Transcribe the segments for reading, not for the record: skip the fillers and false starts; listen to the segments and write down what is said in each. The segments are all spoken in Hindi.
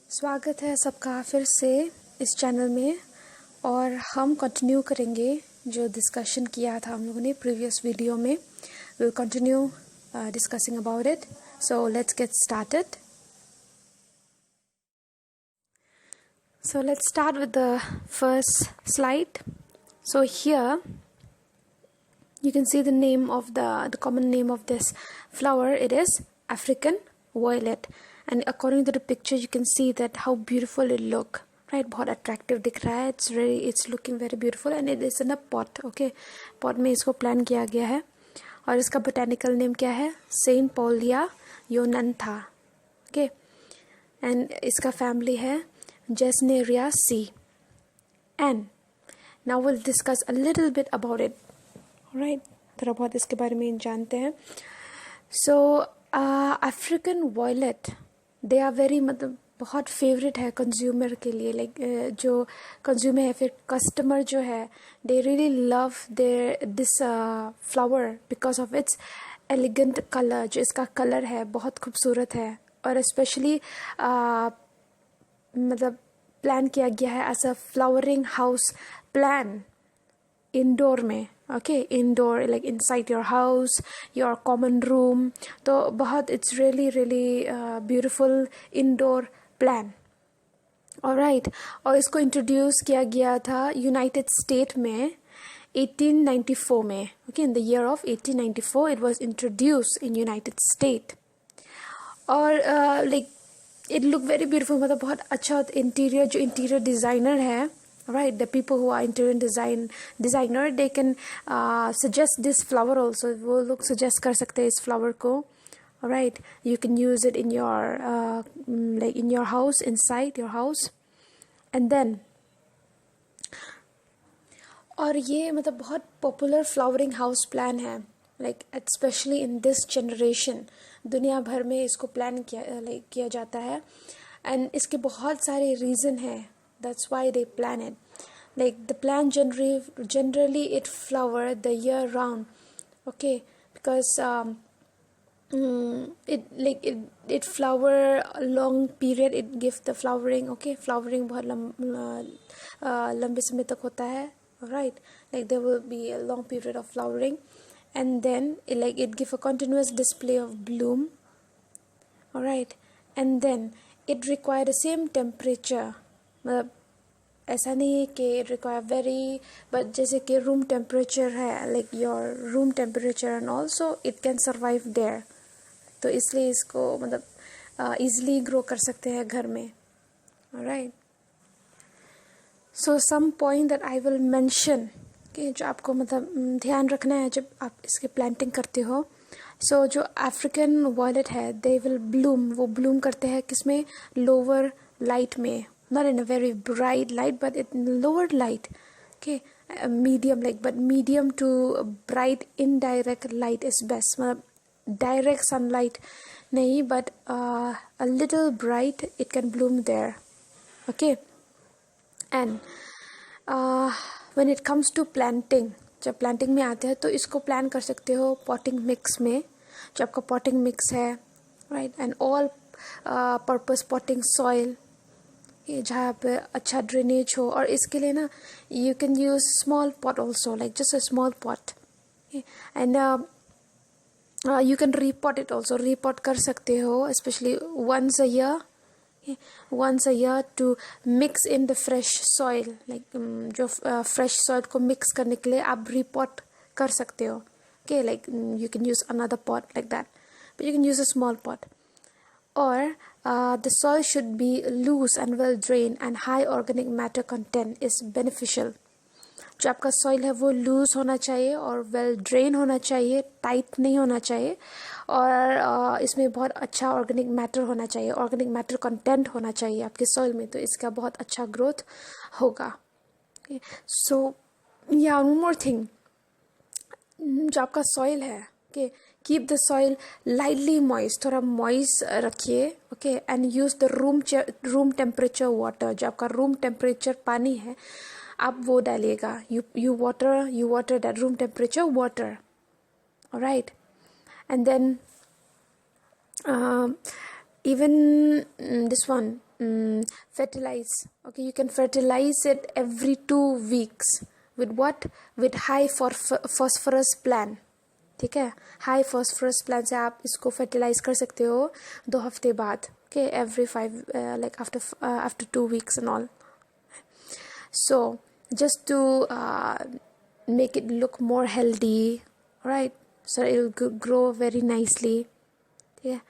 स्वागत है सबका फिर से इस चैनल में। और हम कंटिन्यू करेंगे जो डिस्कशन किया था हम लोगों ने प्रीवियस वीडियो में। Will continue discussing about it. So let's get started. So let's start with the first slide. So here you can see the name of the common name of this flower. It is African violet, and according to the picture you can see that how beautiful it look, right? बहुत attractive दिख रहा है. It's looking very beautiful and it is in a pot. Okay, pot में इसको प्लान किया गया है और इसका botanical name क्या है? Saint Paulia Yonantha. Okay, and इसका family है Gesneriaceae. And now we'll discuss a little bit about it. Alright, थोड़ा बहुत इसके बारे में जानते हैं. So African violet, they are very मतलब बहुत फेवरेट है कंज्यूमर के लिए. लाइक जो कंज्यूमर है, फिर कस्टमर जो है, they really love this flower because of its elegant color. जो इसका कलर है बहुत खूबसूरत है और स्पेशली मतलब प्लान किया गया है as a flowering house plant indoor में. Okay, indoor like inside your house, your common room. तो बहुत it's really beautiful indoor plant. All right, और इसको इंट्रोड्यूस किया गया था यूनाइटेड स्टेट में 1894 में. Okay, in the year of 1894 it was introduce in United State. और like it look very beautiful, मतलब बहुत अच्छा इंटीरियर. जो इंटीरियर डिज़ाइनर है, right, the people who are interior designer, they can suggest this flower also. वो लोग suggest कर सकते हैं इस flower को. Alright, you can use it in your like in your house, inside your house. And then और ये मतलब बहुत popular flowering house plan है, like especially in this generation. दुनिया भर में इसको प्लान किया जाता है and इसके बहुत सारे reason है. That's why they plan it. Like the plant generally it flower the year round. Okay, because it flower a long period. It give the flowering. Okay, flowering बहुत लंबे समय तक होता है. Right, like there will be a long period of flowering, and then it give a continuous display of bloom. Alright, and then it require the same temperature. मतलब ऐसा नहीं है कि रिक्वायर वेरी, बट जैसे कि रूम टेम्परेचर है, like your room temperature and also it can survive there. तो इसलिए इसको मतलब ईजिली ग्रो कर सकते हैं घर में. Alright, so some point that I will mention कि जो आपको मतलब ध्यान रखना है जब आप इसके प्लांटिंग करते हो. सो जो अफ्रीकन वॉयलेट है, दे विल ब्लूम, वो ब्लूम करते हैं किसमें? लोअर लाइट में. Not in a very bright light, but in lower light. Okay, medium, but medium to bright indirect light is best. Direct sunlight nahi, but a little bright it can bloom there. Okay, and when it comes to planting, जब planting में आते हैं तो इसको plan कर सकते हो potting mix में. जो आपका potting mix है, right, and all purpose potting soil, जहाँ पे अच्छा ड्रेनेज हो. और इसके लिए ना you can use small pot also, like just a small pot. And you can repot it also. Repot कर सकते हो specially once a year to mix in the fresh soil. Like जो फ्रेश सॉइल को मिक्स करने के लिए आप रीपॉट कर सकते हो. Okay, like you can use another pot like that, but you can use a small pot. Or the soil should be loose and well drained, and high organic matter content is beneficial. जो आपका soil है वो loose होना चाहिए और well drain होना चाहिए, tight नहीं होना चाहिए, और इसमें बहुत अच्छा organic matter होना चाहिए, organic matter content होना चाहिए आपके soil में. तो इसका बहुत अच्छा growth होगा. Okay. So yeah, one more thing, जो आपका soil है, okay, keep the soil lightly moist, थोड़ा moist रखिए. okay, and use the room temperature water. जो आपका room temperature पानी है आप वो डालिएगा. you water that room temperature water. alright, and then even this one, fertilize. Okay, you can fertilize it every 2 weeks. With what? With high phosphorus plan. ठीक है, हाई फॉस्फोरस प्लान से आप इसको फर्टिलाइज कर सकते हो 2 हफ्ते बाद. Okay, every 5 like after 2 weeks and all. So just to make it look more healthy, right? So it will grow very nicely. Yeah.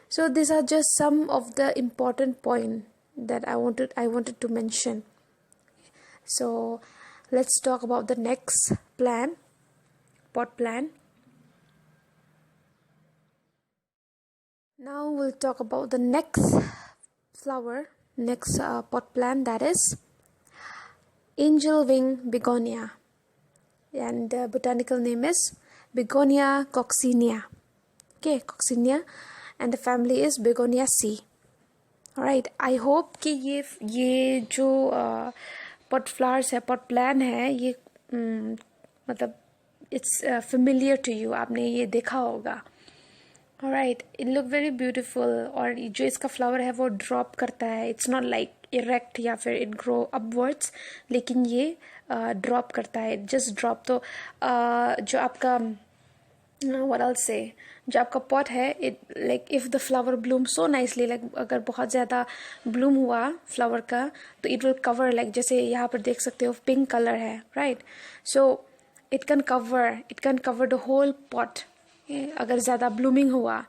So these are just some of the important point that I wanted to mention. So let's talk about the next plan, pot plant. Now we'll talk about the next flower, next pot plant, that is angel wing begonia, and the botanical name is Begonia coccinea. Okay, coccinea, and the family is Begoniaceae. Alright, I hope कि ये जो pot flowers है, pot plant है, ये मतलब it's familiar to you, आपने ये देखा होगा. Alright, it look very beautiful. और जो इसका फ्लावर है वो ड्रॉप करता है. इट्स नॉट लाइक इरेक्ट या फिर इट ग्रो अपवर्ड्स, लेकिन ये ड्रॉप करता है, जस्ट ड्रॉप. तो जो आपका what I'll say, जो आपका पॉट है, it like if the flower Bloom so nicely, like अगर बहुत ज़्यादा ब्लूम हुआ फ्लावर का तो इट विल कवर, लाइक जैसे यहाँ पर देख सकते हो पिंक कलर है, right? So it can cover the whole pot. अगर ज़्यादा ब्लूमिंग हुआ,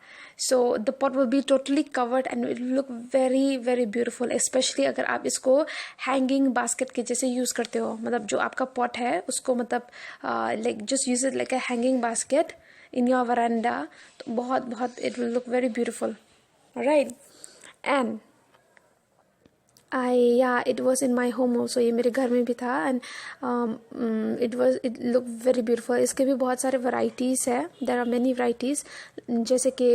so the pot will be totally covered and it will look very very beautiful. Specially अगर आप इसको हैंगिंग बास्केट के जैसे यूज़ करते हो, मतलब जो आपका पॉट है उसको मतलब like just use it like a hanging basket in your veranda, तो बहुत it will look very beautiful, right? And it was in my home also. ये मेरे घर में भी था, and it looked very beautiful. इसके भी बहुत सारे varieties है. There are many varieties. जैसे कि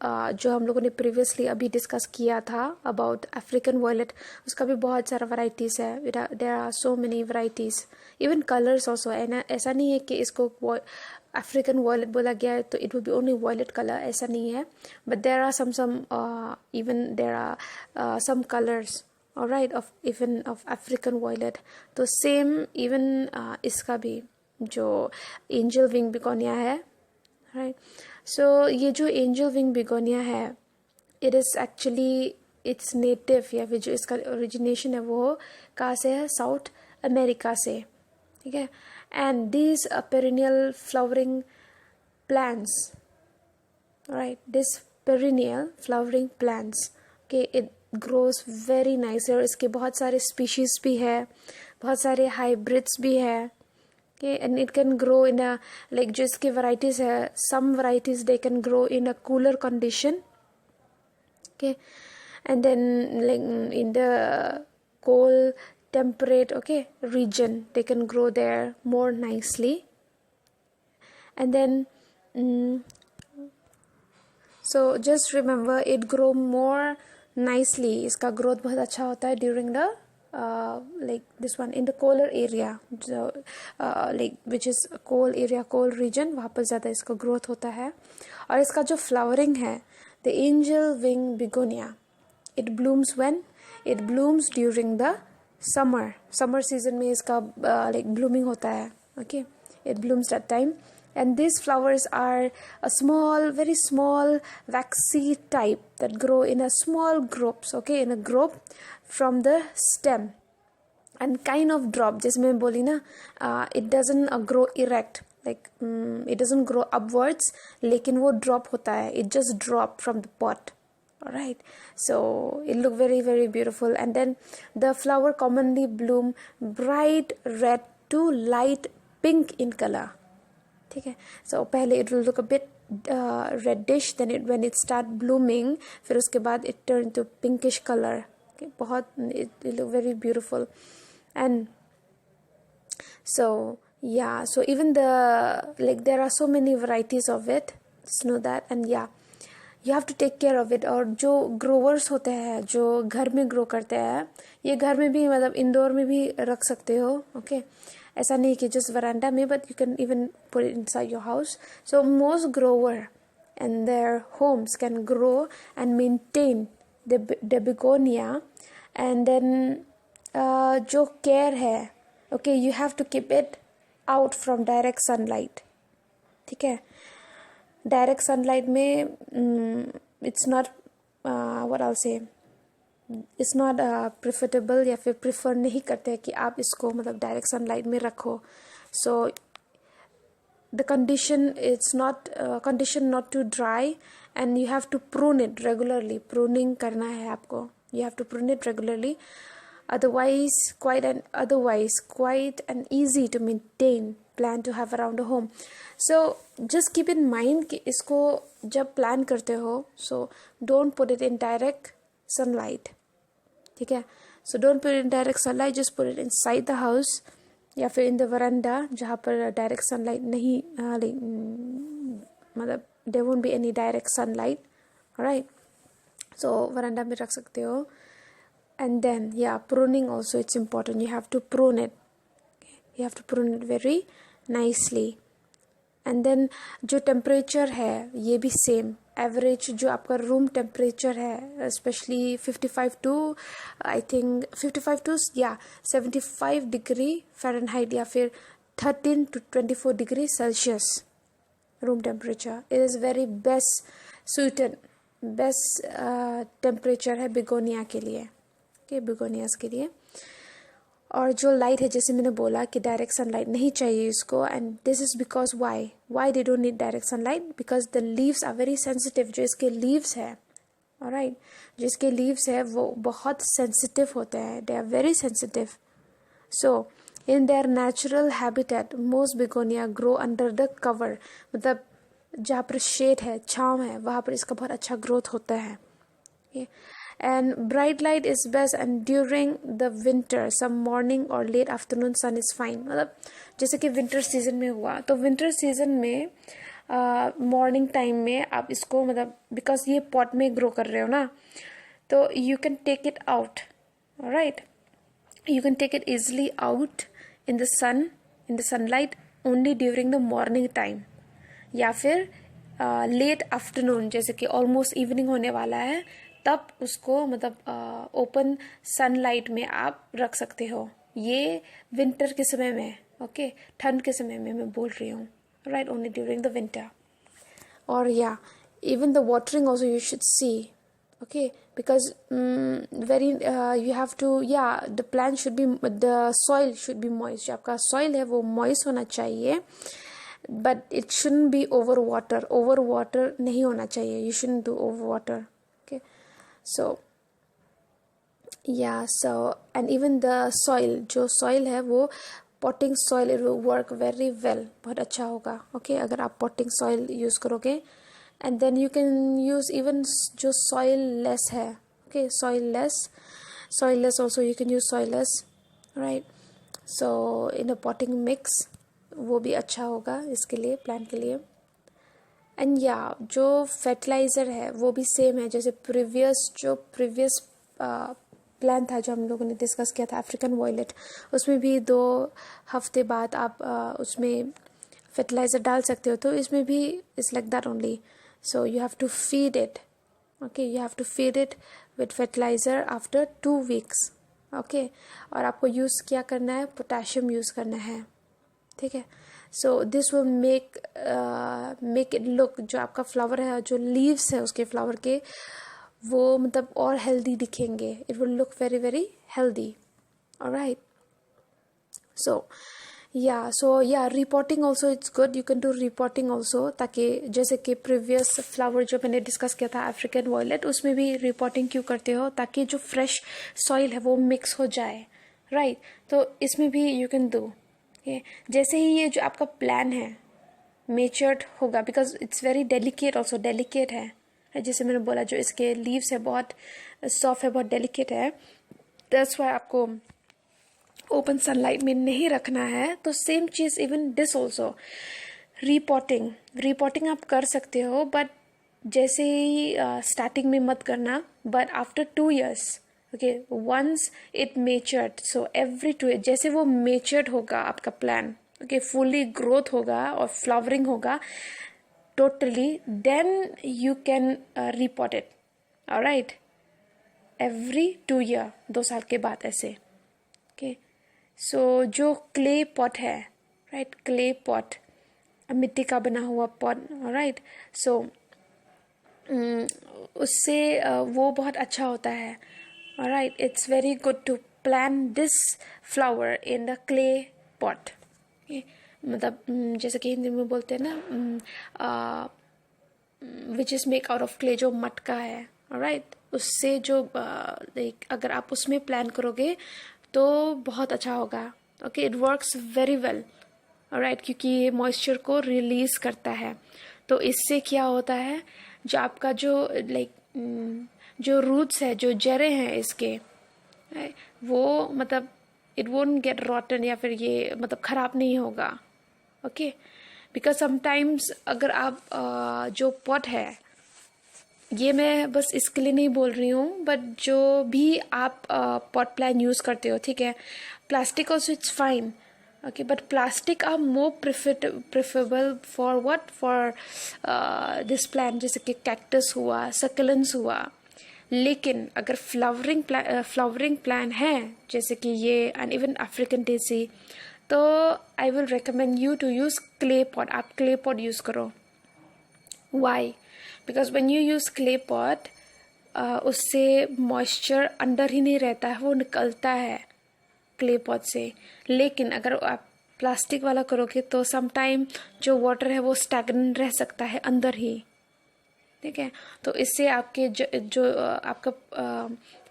जो हम लोगों ने previously अभी discuss किया था about African violet, उसका भी बहुत सारा varieties है. There are so many varieties. Even colors also. ऐसा नहीं है कि इसको African violet बोला गया है तो it will be only violet color, ऐसा नहीं है. But there are even there are some colors, alright, of African violet. तो सेम इवन इसका भी जो एंजल विंग बिगोनिया है, राइट? सो ये जो एंजल विंग बिगोनिया है, it is actually it's native, या फिर जो इसका ओरिजिनेशन है वो कहाँ से है? साउथ अमेरिका से, ठीक है? And these perennial flowering plants, right, this perennial flowering plants के इट ग्रोस वेरी नाइस. और इसके बहुत सारे स्पीशीज भी है, बहुत सारे हाइब्रिड्स भी है. okay, and it can grow in a, like जो इसके varieties है, some varieties they can grow in a cooler condition, okay, and then like in the cold temperate, okay, region they can grow there more nicely. And then so just remember it grow more nicely, इसका growth बहुत अच्छा होता है during the like this one in the colder area, so like which is cold area, cold region, वहाँ पर ज़्यादा इसका growth होता है. और इसका जो flowering है, the angel wing begonia, it blooms when? It blooms during the summer season में इसका like blooming होता है, okay, it blooms that time. And these flowers are a small, very small waxy type that grow in a small groups, okay, in a group from the stem and kind of drop. जैसे मैं बोली ना, it doesn't grow erect, like it doesn't grow upwards, लेकिन वो drop होता है, it just drop from the pot. Alright, so it look very very beautiful. And then the flower commonly bloom bright red to light pink in color. ठीक है, so पहले it will look a bit reddish, then when it start blooming, फिर उसके बाद it turn to pinkish color. Okay, बहुत it look very beautiful. And so yeah, so even like there are so many varieties of it, just know that. And yeah, you have to take care of it. और जो growers होते हैं, जो घर में grow करते हैं, ये घर में भी मतलब इंडोर में भी रख सकते हो, okay, ऐसा नहीं कि just veranda में, but you can even put it inside your house. So most grower and their homes can grow and maintain the begonia. And then जो care है, okay, you have to keep it out from direct sunlight. ठीक है, डायरेक्ट सनलाइट में इट्स नॉट व्हाट आई से, इट्स नॉट प्रिफरेबल, या फिर प्रिफर नहीं करते कि आप इसको मतलब डायरेक्ट सनलाइट में रखो. So the condition it's not condition not too dry, and you have to prune it regularly. Pruning करना है आपको, you have to prune it regularly, otherwise quite an easy to maintain plant to have around a home. So just keep in mind कि इसको जब प्लान करते हो, so don't put it in direct sunlight. ठीक है, so don't put it in direct sunlight, just put it inside the house या फिर in the veranda जहाँ पर direct sunlight नहीं मतलब there won't be any direct sunlight. Alright, so veranda में रख सकते हो. And then pruning also, it's important. You have to prune it. You have to prune it very nicely. And then जो temperature है ये भी same. Average जो आपका room temperature है, especially 55 to I think 55 to 75 degree Fahrenheit या फिर 13 to 24 degree Celsius room temperature. It is very best temperature है बिगोनिया के लिए, ओके, बिगोनियाज के लिए. और जो लाइट है, जैसे मैंने बोला कि डायरेक्ट सनलाइट नहीं चाहिए इसको, and this is because why they don't need direct sunlight, because the leaves are very sensitive. जो इसके लीव्स है, ऑलराइट, जो इसके लीव्स है वो बहुत सेंसिटिव होते हैं, they are very sensitive. So in their natural habitat most begonia grow under the cover, मतलब जहाँ पर शेड है, छाँव है, वहाँ पर इसका बहुत अच्छा ग्रोथ होता है. And bright light is best, and during the winter some morning और late afternoon sun is fine. मतलब जैसे कि विंटर सीजन में हुआ, तो विंटर सीजन में मॉर्निंग टाइम में आप इसको मतलब बिकॉज ये पॉट में ग्रो कर रहे हो ना, तो you can take it out. Alright, you can take it easily out in the sunlight only during the morning time, या फिर लेट आफ्टरनून, जैसे कि ऑलमोस्ट इवनिंग होने वाला है, तब उसको मतलब ओपन सनलाइट में आप रख सकते हो. ये विंटर के समय में, ओके, ठंड के समय में मैं बोल रही हूँ, right, only during the winter. और even the watering also you should see, okay, because very you have to the plant should be, the soil should be moist. जो आपका सॉइल है वो मॉइस्ट होना चाहिए, but it shouldn't be over water नहीं होना चाहिए. You shouldn't do over water. Okay, so and even the soil, जो soil है वो potting soil, it will work very well, बहुत अच्छा होगा. Okay, अगर आप potting soil use करोगे, and then you can use even जो soil less है, okay, soil less also you can use soil less, right? So in a potting mix वो भी अच्छा होगा इसके लिए, प्लांट के लिए. एंड जो फर्टिलाइज़र है वो भी सेम है जैसे प्रीवियस प्लान था जो हम लोगों ने डिस्कस किया था, अफ्रीकन वॉयलेट. उसमें भी 2 हफ्ते बाद आप उसमें फर्टिलाइज़र डाल सकते हो, तो इसमें भी it's like that only. So you have to feed it, okay, you have to feed it with fertiliser after 2 weeks, okay. और आपको यूज़ क्या करना है, पोटाशियम यूज़ करना है, ठीक है. So this will make it look, जो आपका फ्लावर है, जो लीव्स है उसके फ्लावर के, वो मतलब और हेल्दी दिखेंगे. It will look very very healthy. Alright, so reporting also it's good. You can do reporting also, ताकि जैसे कि प्रीवियस फ्लावर जो मैंने डिस्कस किया था अफ्रीकन वॉयलेट, उसमें भी रिपोर्टिंग क्यों करते हो, ताकि जो फ्रेश सॉइल है वो मिक्स हो जाए, राइट. तो इसमें भी यू कैन डू. जैसे ही ये जो आपका प्लान है मेच्योर्ड होगा, because it's very delicate, also delicate है, जैसे मैंने बोला जो इसके लीव्स है बहुत सॉफ्ट है, बहुत डेलिकेट है, दैट्स वाई आपको ओपन सनलाइट में नहीं रखना है. तो same cheese even this also, reporting आप कर सकते हो, बट जैसे ही स्टार्टिंग में मत करना, but after 2 years, okay, once it matured, so every 2 years जैसे वो मेच्योर्ड होगा आपका प्लान, ओके, फुली ग्रोथ होगा और फ्लावरिंग होगा, totally, then you can repot it. All right, every 2 year, 2 साल के बाद ऐसे. Okay, so जो clay pot है, right, clay pot, मिट्टी का बना हुआ pot, all right, so उससे वो बहुत अच्छा होता है. all right, it's very good to plant this flower in the clay pot. okay, मतलब जैसे कि हिंदी में बोलते हैं ना, which is make out of clay, जो मटका है. राइट, उससे जो अगर आप उसमें प्लान करोगे तो बहुत अच्छा होगा. Okay, it works very well. Right, क्योंकि ये मॉइस्चर को रिलीज करता है. तो इससे क्या होता है, जो आपका जो जो रूट्स है, जो जड़ें हैं इसके, वो मतलब इट वोंट गेट रॉटन, या फिर ये मतलब खराब नहीं होगा. ओके, बिकॉज समटाइम्स अगर आप जो पॉट है, ये मैं बस इसके लिए नहीं बोल रही हूँ, बट जो भी आप पॉट प्लान यूज़ करते हो, ठीक है, plastic also it's fine. Okay, but plastic are more preferable for what, for this plant, जैसे कि कैक्टस हुआ, सकलेंस हुआ. लेकिन अगर फ्लावरिंग प्लान है, जैसे कि ये एंड इवन अफ्रीकन डेजी, तो I will recommend you to use clay pot. आप क्ले पॉट यूज़ करो. Why? Because when you use clay pot, उससे मॉइस्चर अंदर ही नहीं रहता है, वो निकलता है क्ले पॉट से. लेकिन अगर आप प्लास्टिक वाला करोगे तो समटाइम जो वाटर है वो स्टैग्नेंट रह सकता है अंदर ही. ठीक है, तो इससे आपके जो आपका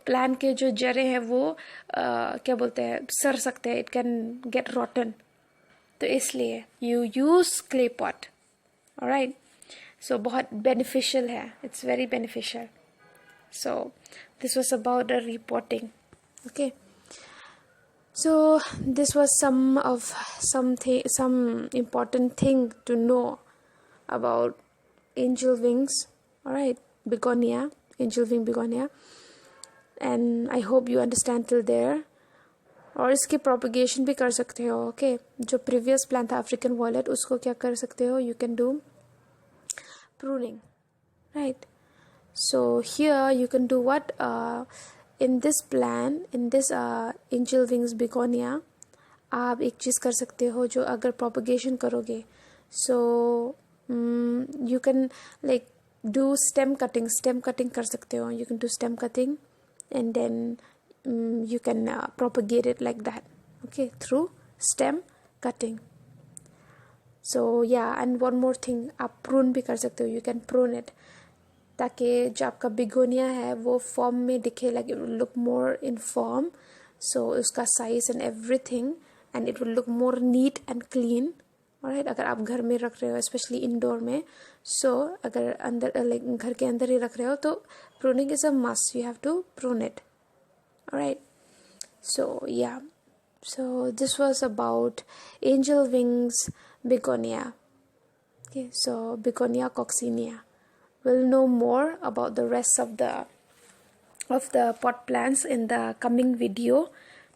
प्लांट के जो जड़ें हैं वो क्या बोलते हैं, सड़ सकते हैं. It can get rotten. तो इसलिए you use clay pot. Alright, so बहुत बेनिफिशियल है. It's very beneficial. So this was about the reporting. Okay, so this was some important thing to know about angel wings. All right, begonia, angel wing begonia, and I hope you understand till there. और इसकी प्रोपगेशन भी कर सकते हो. ओके, जो प्रीवियस प्लान था अफ्रीकन वॉयलेट, उसको क्या कर सकते हो, you can do pruning, right? So here you can do what, in this plan, in this angel wings begonia, आप एक चीज़ कर सकते हो, जो अगर प्रोपगेशन करोगे, so you can like do stem cutting कर सकते हो. You can do stem cutting and then you can propagate it like that. Okay, through stem cutting. So yeah, and one more thing, आप prune भी कर सकते हो. You can prune it, ताकि जो आपका बिगोनिया है वो फॉर्म में दिखे, like it will look more in form. So उसका size and everything, and it will look more neat and clean. Alright, अगर आप घर में रख रहे हो, स्पेशली इंडोर में, सो अगर अंदर लाइक घर के अंदर ही रख रहे हो, तो pruning is a must. You have to prune it. Alright, so yeah, so this was about angel wings begonia. Okay, so begonia coccinea. We'll know more about the rest of the pot plants in the coming video.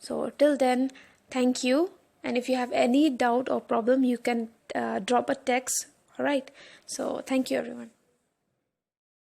So till then, thank you. And if you have any doubt or problem, you can drop a text. All right, so thank you everyone.